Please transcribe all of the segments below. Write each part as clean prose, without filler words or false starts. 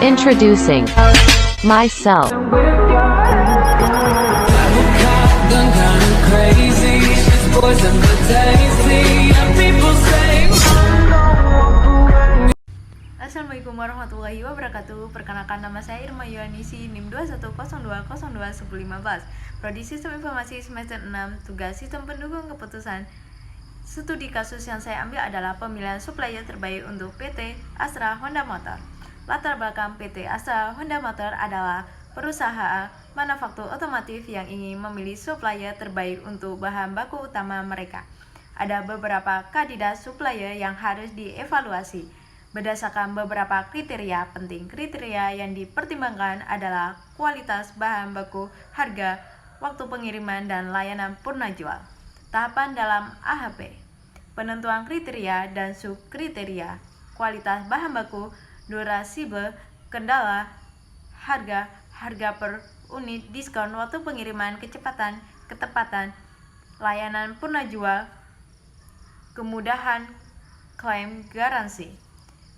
Introducing myself. Assalamualaikum warahmatullahi wabarakatuh. Perkenalkan, nama saya Irma Yohanisi, NIM 2102021015. Prodi Sistem Informasi semester 6, tugas sistem pendukung keputusan. Studi kasus yang saya ambil adalah pemilihan supplier terbaik untuk PT Astra Honda Motor. Latar belakang PT Astra Honda Motor adalah perusahaan manufaktur otomotif yang ingin memilih supplier terbaik untuk bahan baku utama mereka. Ada beberapa kandidat supplier yang harus dievaluasi berdasarkan beberapa kriteria penting. Kriteria yang dipertimbangkan adalah kualitas bahan baku, harga, waktu pengiriman, dan layanan purna jual. Tahapan dalam AHP: penentuan kriteria dan subkriteria, kualitas bahan baku, durasible, kendala, harga per unit, diskon, waktu pengiriman, kecepatan, ketepatan, layanan purna jual, kemudahan, klaim, garansi.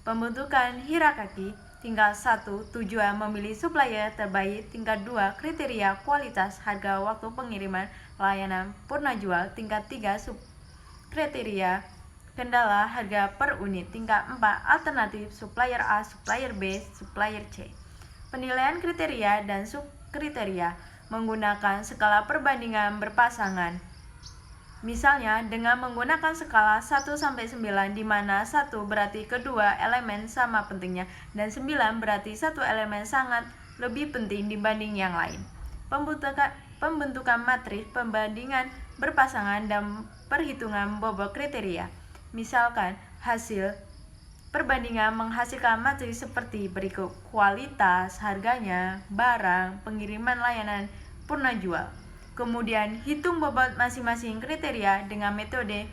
Pembentukan hierarki: tingkat 1, tujuan memilih supplier terbaik; tingkat 2, kriteria, kualitas, harga, waktu pengiriman, layanan purna jual; tingkat 3, subkriteria, kendala, harga per unit; tingkat 4, alternatif, supplier A, supplier B, supplier C. Penilaian kriteria dan subkriteria menggunakan skala perbandingan berpasangan. Misalnya dengan menggunakan skala 1-9, di mana 1 berarti kedua elemen sama pentingnya dan 9 berarti satu elemen sangat lebih penting dibanding yang lain. Pembentukan matriks perbandingan berpasangan dan perhitungan bobot kriteria. Misalkan hasil perbandingan menghasilkan matriks seperti berikut: kualitas, harganya, barang, pengiriman, layanan purna jual. Kemudian hitung bobot masing-masing kriteria dengan metode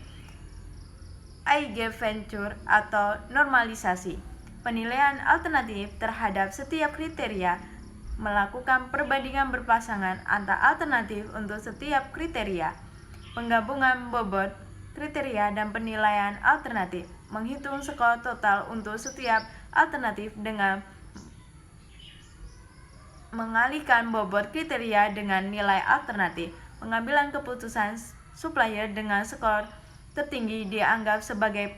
Eigenvalue atau normalisasi. Penilaian alternatif terhadap setiap kriteria melakukan perbandingan berpasangan antar alternatif untuk setiap kriteria. Penggabungan bobot kriteria dan penilaian alternatif. Menghitung skor total untuk setiap alternatif dengan mengalihkan bobot kriteria dengan nilai alternatif. Pengambilan keputusan supplier dengan skor tertinggi dianggap sebagai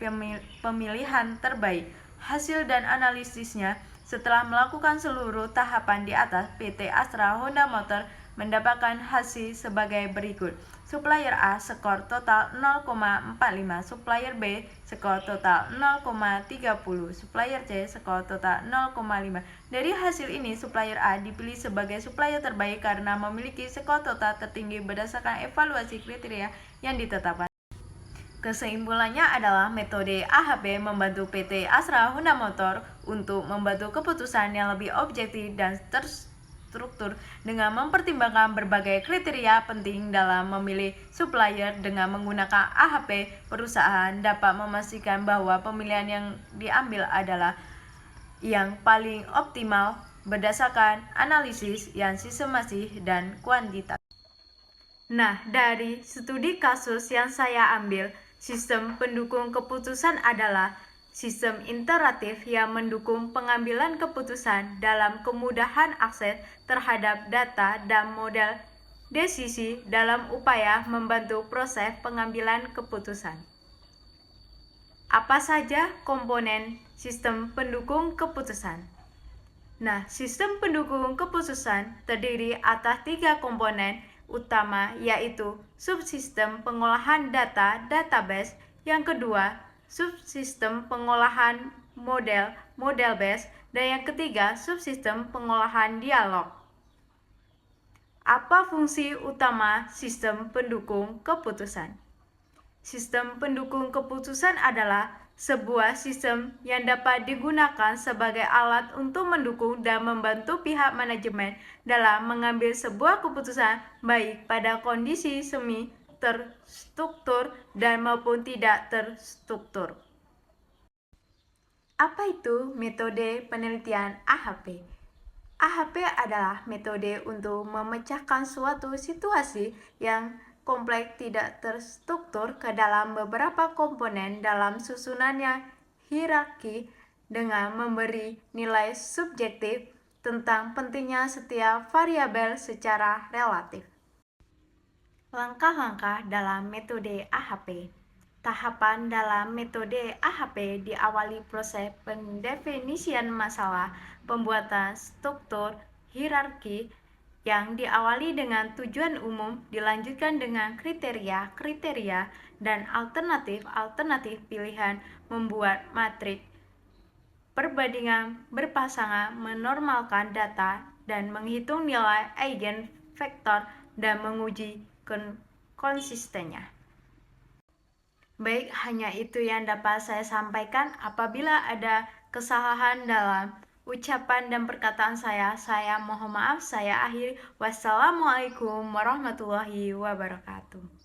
pemilihan terbaik. Hasil dan analisisnya: setelah melakukan seluruh tahapan di atas, PT Astra Honda Motor mendapatkan hasil sebagai berikut: supplier A skor total 0,45, supplier B skor total 0,30, supplier C skor total 0,5. Dari hasil ini, supplier A dipilih sebagai supplier terbaik karena memiliki skor total tertinggi berdasarkan evaluasi kriteria yang ditetapkan. Kesimpulannya adalah metode AHP membantu PT Astra Honda Motor untuk membantu keputusan yang lebih objektif dan terstruktur dengan mempertimbangkan berbagai kriteria penting dalam memilih supplier. Dengan menggunakan AHP, perusahaan dapat memastikan bahwa pemilihan yang diambil adalah yang paling optimal berdasarkan analisis yang sistematis dan kuantitatif. Nah, dari studi kasus yang saya ambil, sistem pendukung keputusan adalah sistem interaktif yang mendukung pengambilan keputusan dalam kemudahan akses terhadap data dan model desisi dalam upaya membantu proses pengambilan keputusan. Apa saja komponen sistem pendukung keputusan? Nah, sistem pendukung keputusan terdiri atas 3 komponen utama, yaitu subsistem pengolahan data database, yang kedua subsistem pengolahan model base, dan yang ketiga subsistem pengolahan dialog. Apa fungsi utama sistem pendukung keputusan? Sistem pendukung keputusan adalah sebuah sistem yang dapat digunakan sebagai alat untuk mendukung dan membantu pihak manajemen dalam mengambil sebuah keputusan, baik pada kondisi semi terstruktur dan maupun tidak terstruktur. Apa itu metode penelitian AHP? AHP adalah metode untuk memecahkan suatu situasi yang kompleks tidak terstruktur ke dalam beberapa komponen dalam susunannya hierarki dengan memberi nilai subjektif tentang pentingnya setiap variabel secara relatif. Langkah-langkah dalam metode AHP. Tahapan dalam metode AHP diawali proses pendefinisian masalah, pembuatan struktur hierarki yang diawali dengan tujuan umum, dilanjutkan dengan kriteria-kriteria dan alternatif-alternatif pilihan, membuat matriks perbandingan berpasangan, menormalkan data, dan menghitung nilai eigenvektor dan menguji konsistennya. Baik, hanya itu yang dapat saya sampaikan. Apabila ada kesalahan dalam ucapan dan perkataan saya mohon maaf. Saya akhiri. Wassalamualaikum warahmatullahi wabarakatuh.